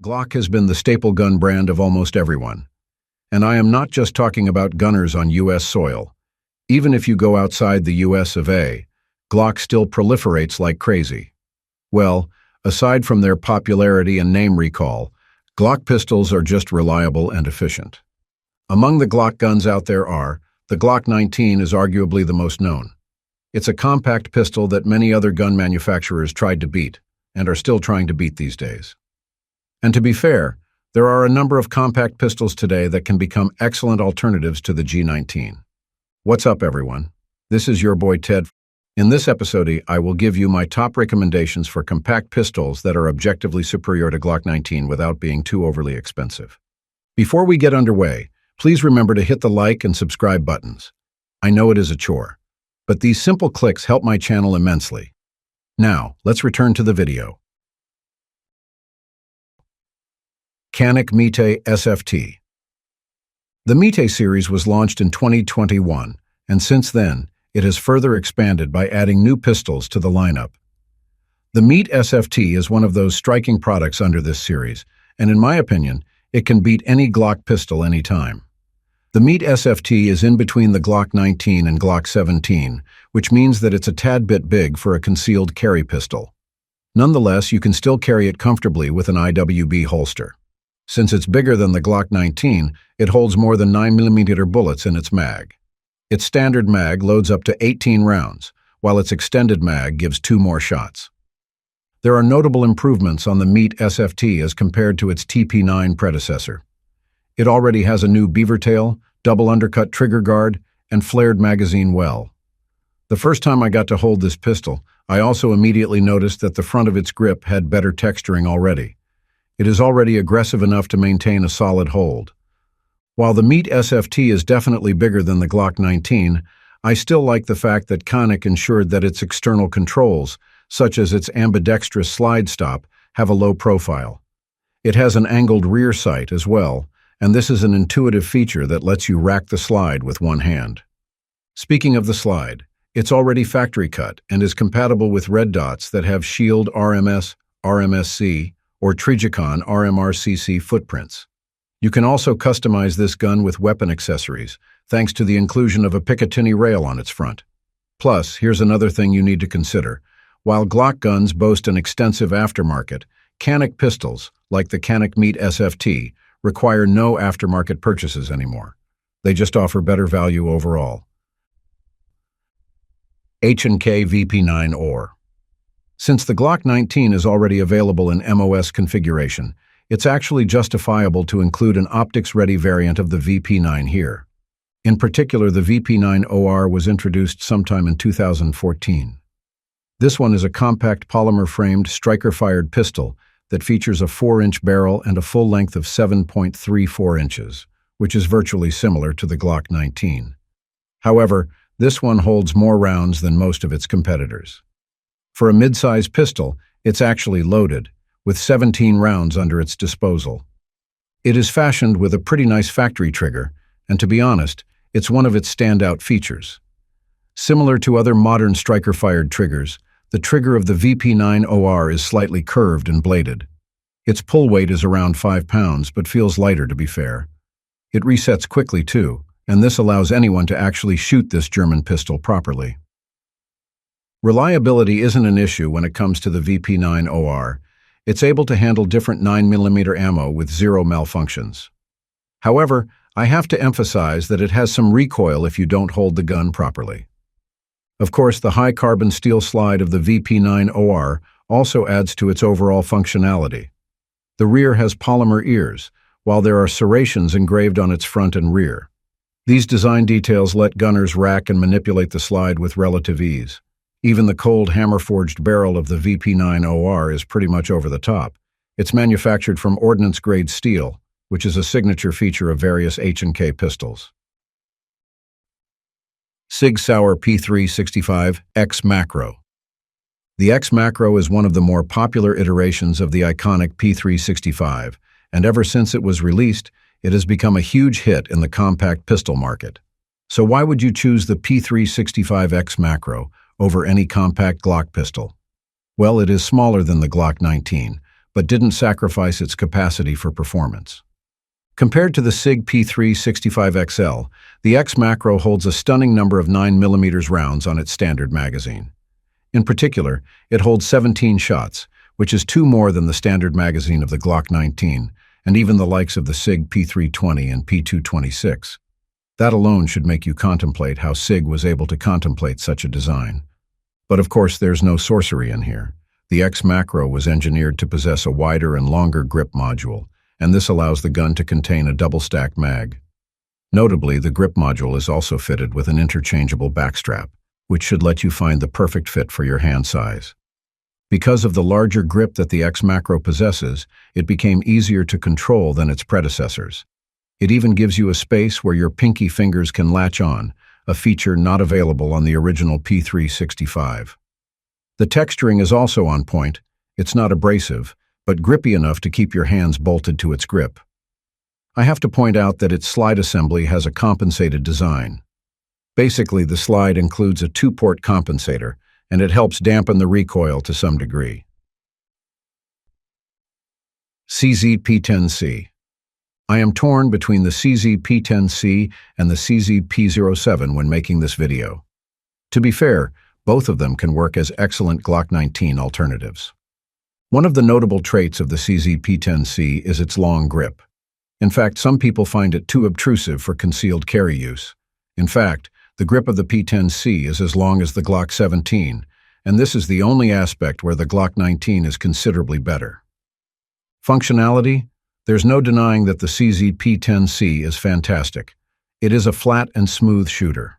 Glock has been the staple gun brand of almost everyone. And I am not just talking about gunners on U.S. soil. Even if you go outside the U.S. of A., Glock still proliferates like crazy. Well, aside from their popularity and name recall, Glock pistols are just reliable and efficient. Among the Glock guns out there the Glock 19 is arguably the most known. It's a compact pistol that many other gun manufacturers tried to beat, and are still trying to beat these days. And to be fair, there are a number of compact pistols today that can become excellent alternatives to the G19. What's up, everyone? This is your boy Ted. In this episode, I will give you my top recommendations for compact pistols that are objectively superior to Glock 19 without being too overly expensive. Before we get underway, please remember to hit the like and subscribe buttons. I know it is a chore, but these simple clicks help my channel immensely. Now, let's return to the video. Canik Mite SFT. The Mite series was launched in 2021, and since then, it has further expanded by adding new pistols to the lineup. The Mite SFT is one of those striking products under this series, and in my opinion, it can beat any Glock pistol anytime. The Mite SFT is in between the Glock 19 and Glock 17, which means that it's a tad bit big for a concealed carry pistol. Nonetheless, you can still carry it comfortably with an IWB holster. Since it's bigger than the Glock 19, it holds more than 9mm bullets in its mag. Its standard mag loads up to 18 rounds, while its extended mag gives 2 more shots. There are notable improvements on the Mite SFT as compared to its TP9 predecessor. It already has a new beaver tail, double undercut trigger guard, and flared magazine well. The first time I got to hold this pistol, I also immediately noticed that the front of its grip had better texturing already. It is already aggressive enough to maintain a solid hold. While the Mite SFT is definitely bigger than the Glock 19, I still like the fact that Canik ensured that its external controls, such as its ambidextrous slide stop, have a low profile. It has an angled rear sight as well, and this is an intuitive feature that lets you rack the slide with one hand. Speaking of the slide, it's already factory cut and is compatible with red dots that have Shield RMS, RMSC, or Trijicon RMRCC footprints. You can also customize this gun with weapon accessories, thanks to the inclusion of a Picatinny rail on its front. Plus, here's another thing you need to consider. While Glock guns boast an extensive aftermarket, Canik pistols, like the Canik Mite SFT, require no aftermarket purchases anymore. They just offer better value overall. H&K VP9 OR. Since the Glock 19 is already available in MOS configuration, it's actually justifiable to include an optics-ready variant of the VP9 here. In particular, the VP9 OR was introduced sometime in 2014. This one is a compact polymer-framed striker-fired pistol that features a 4-inch barrel and a full length of 7.34 inches, which is virtually similar to the Glock 19. However, this one holds more rounds than most of its competitors. For a mid-size pistol, it's actually loaded, with 17 rounds under its disposal. It is fashioned with a pretty nice factory trigger, and to be honest, it's one of its standout features. Similar to other modern striker-fired triggers, the trigger of the VP9 OR is slightly curved and bladed. Its pull weight is around 5 pounds, but feels lighter to be fair. It resets quickly too, and this allows anyone to actually shoot this German pistol properly. Reliability isn't an issue when it comes to the VP9 OR. It's able to handle different 9mm ammo with 0 malfunctions. However, I have to emphasize that it has some recoil if you don't hold the gun properly. Of course, the high carbon steel slide of the VP9 OR also adds to its overall functionality. The rear has polymer ears, while there are serrations engraved on its front and rear. These design details let gunners rack and manipulate the slide with relative ease. Even the cold hammer-forged barrel of the VP9 OR is pretty much over the top. It's manufactured from ordnance-grade steel, which is a signature feature of various H&K pistols. Sig Sauer P365 X Macro. The X Macro is one of the more popular iterations of the iconic P365, and ever since it was released, it has become a huge hit in the compact pistol market. So why would you choose the P365 X Macro over any compact Glock pistol? Well, it is smaller than the Glock 19, but didn't sacrifice its capacity for performance. Compared to the SIG P365XL, the X Macro holds a stunning number of 9mm rounds on its standard magazine. In particular, it holds 17 shots, which is 2 more than the standard magazine of the Glock 19, and even the likes of the SIG P320 and P226. That alone should make you contemplate how SIG was able to contemplate such a design. But of course, there's no sorcery in here. The X Macro was engineered to possess a wider and longer grip module, and this allows the gun to contain a double-stacked mag. Notably, the grip module is also fitted with an interchangeable backstrap, which should let you find the perfect fit for your hand size. Because of the larger grip that the X Macro possesses, it became easier to control than its predecessors. It even gives you a space where your pinky fingers can latch on, a feature not available on the original P365. The texturing is also on point. It's not abrasive, but grippy enough to keep your hands bolted to its grip. I have to point out that its slide assembly has a compensated design. Basically, the slide includes a 2-port compensator, and it helps dampen the recoil to some degree. CZ P10C. I am torn between the CZ P10C and the CZ P07 when making this video. To be fair, both of them can work as excellent Glock 19 alternatives. One of the notable traits of the CZ P10C is its long grip. In fact, some people find it too obtrusive for concealed carry use. In fact, the grip of the P10C is as long as the Glock 17, and this is the only aspect where the Glock 19 is considerably better. Functionality? There's no denying that the CZ P10C is fantastic. It is a flat and smooth shooter.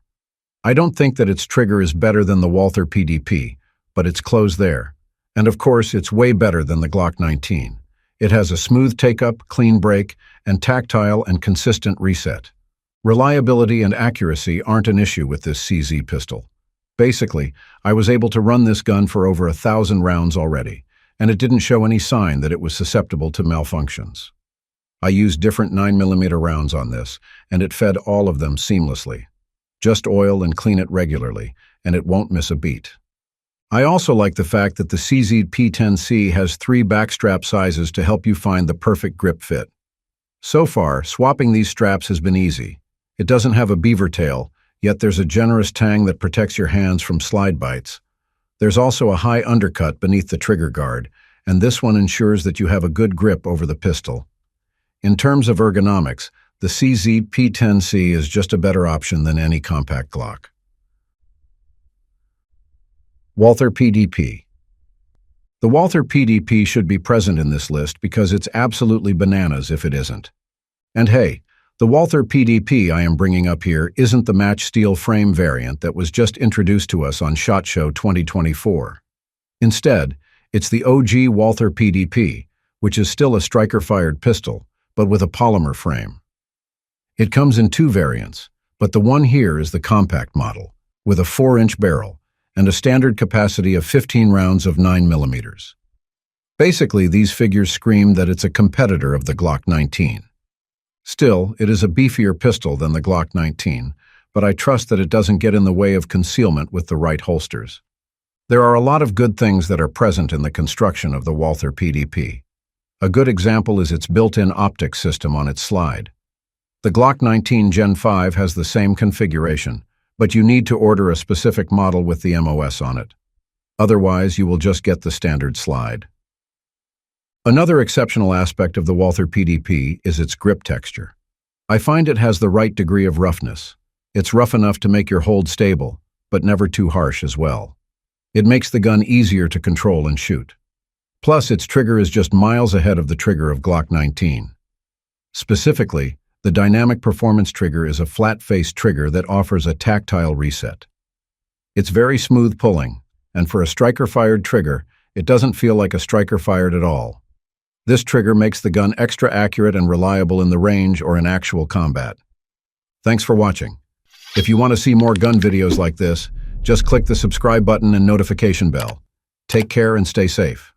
I don't think that its trigger is better than the Walther PDP, but it's close there. And of course, it's way better than the Glock 19. It has a smooth take-up, clean break, and tactile and consistent reset. Reliability and accuracy aren't an issue with this CZ pistol. Basically, I was able to run this gun for over 1,000 rounds already, and it didn't show any sign that it was susceptible to malfunctions. I used different 9mm rounds on this, and it fed all of them seamlessly. Just oil and clean it regularly, and it won't miss a beat. I also like the fact that the CZ P10C has 3 backstrap sizes to help you find the perfect grip fit. So far, swapping these straps has been easy. It doesn't have a beaver tail, yet there's a generous tang that protects your hands from slide bites. There's also a high undercut beneath the trigger guard, and this one ensures that you have a good grip over the pistol. In terms of ergonomics, the CZ P10C is just a better option than any compact Glock. Walther PDP. The Walther PDP should be present in this list because it's absolutely bananas if it isn't. And hey, the Walther PDP I am bringing up here isn't the match steel frame variant that was just introduced to us on SHOT Show 2024. Instead, it's the OG Walther PDP, which is still a striker-fired pistol, but with a polymer frame. It comes in 2 variants, but the one here is the compact model, with a 4-inch barrel, and a standard capacity of 15 rounds of 9mm. Basically, these figures scream that it's a competitor of the Glock 19. Still, it is a beefier pistol than the Glock 19, but I trust that it doesn't get in the way of concealment with the right holsters. There are a lot of good things that are present in the construction of the Walther PDP. A good example is its built-in optics system on its slide. The Glock 19 Gen 5 has the same configuration, but you need to order a specific model with the MOS on it. Otherwise, you will just get the standard slide. Another exceptional aspect of the Walther PDP is its grip texture. I find it has the right degree of roughness. It's rough enough to make your hold stable, but never too harsh as well. It makes the gun easier to control and shoot. Plus, its trigger is just miles ahead of the trigger of Glock 19. Specifically, the dynamic performance trigger is a flat-faced trigger that offers a tactile reset. It's very smooth pulling, and for a striker-fired trigger, it doesn't feel like a striker fired at all. This trigger makes the gun extra accurate and reliable in the range or in actual combat. Thanks for watching. If you want to see more gun videos like this, just click the subscribe button and notification bell. Take care and stay safe.